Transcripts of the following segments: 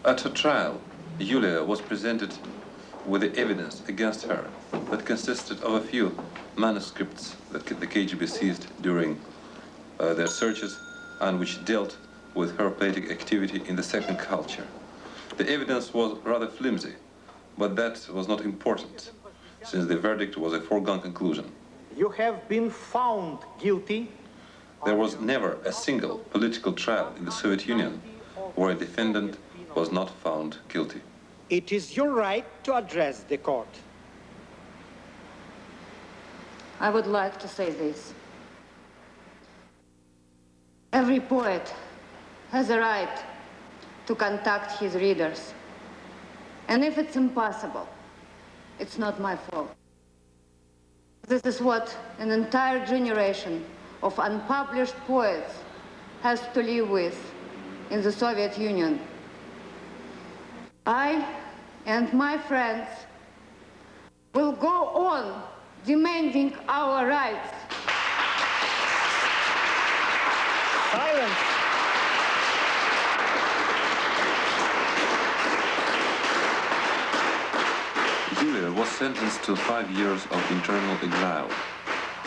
At her trial, Yulya was presented with the evidence against her that consisted of a few manuscripts that the KGB seized during their searches and which dealt with her poetic activity in the second culture. The evidence was rather flimsy, but that was not important, since the verdict was a foregone conclusion. You have been found guilty. There was never a single political trial in the Soviet Union where a defendant was not found guilty. It is your right to address the court. I would like to say this. Every poet has a right to contact his readers. And if it's impossible, it's not my fault. This is what an entire generation of unpublished poets has to live with in the Soviet Union. I and my friends will go on demanding our rights. Silence. Yulya was sentenced to 5 years of internal exile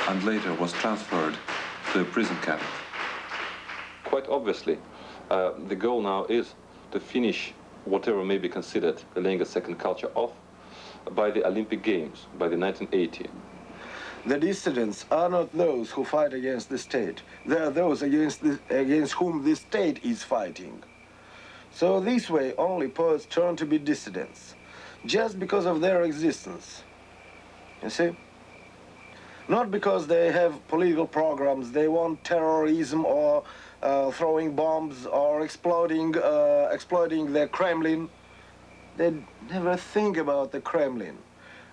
and later was transferred to a prison camp. Quite obviously, the goal now is to finish whatever may be considered laying a second culture off by the Olympic Games, by the 1980. The dissidents are not those who fight against the state. They are those against whom the state is fighting. So this way, only poets turn to be dissidents, just because of their existence. You see? Not because they have political programs, they want terrorism or throwing bombs or exploiting the Kremlin. They never think about the Kremlin.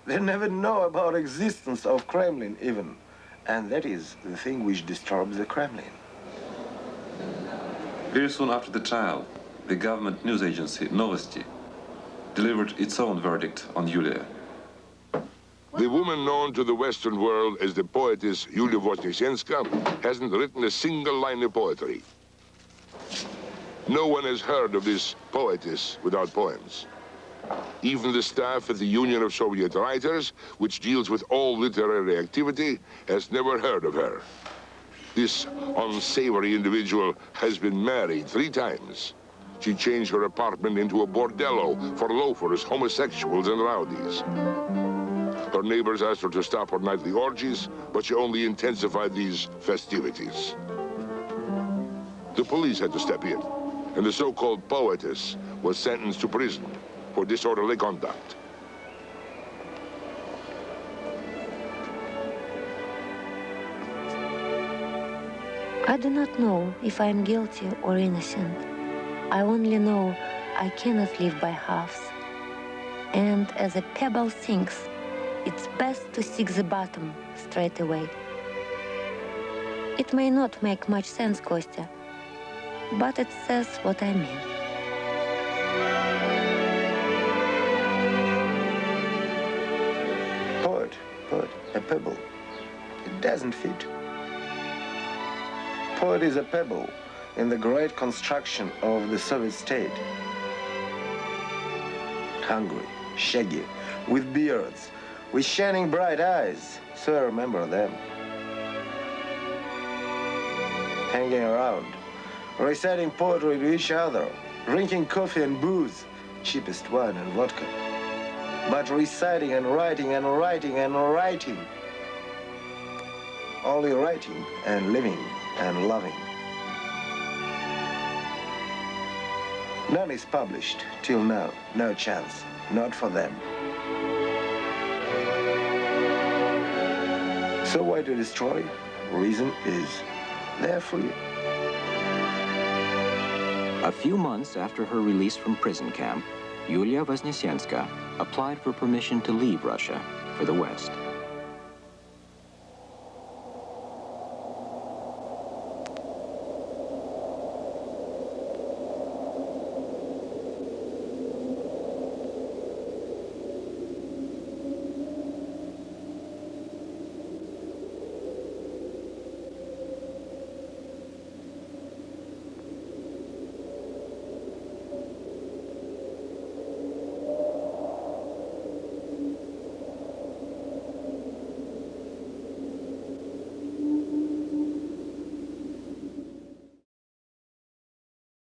They never know about existence of Kremlin even. And that is the thing which disturbs the Kremlin. Very soon after the trial, the government news agency Novosti delivered its own verdict on Yulya. The woman known to the Western world as the poetess Yulya Vosnesenskaya hasn't written a single line of poetry. No one has heard of this poetess without poems. Even the staff at the Union of Soviet Writers, which deals with all literary activity, has never heard of her. This unsavory individual has been married 3 times. She changed her apartment into a bordello for loafers, homosexuals, and rowdies. Her neighbors asked her to stop her nightly orgies, but she only intensified these festivities. The police had to step in, and the so-called poetess was sentenced to prison for disorderly conduct. I do not know if I am guilty or innocent. I only know I cannot live by halves. And as a pebble sinks, it's best to seek the bottom straight away. It may not make much sense, Kostya, but it says what I mean. Poet, a pebble. It doesn't fit. Poet is a pebble in the great construction of the Soviet state. Hungry, shaggy, with beards, with shining bright eyes, so I remember them. Hanging around, reciting poetry to each other, drinking coffee and booze, cheapest wine and vodka. But reciting and writing and writing and writing. Only writing and living and loving. None is published till now, no chance, not for them. So why to destroy? Reason is they're free. A few months after her release from prison camp, Yulya Vosnesenskaya applied for permission to leave Russia for the West.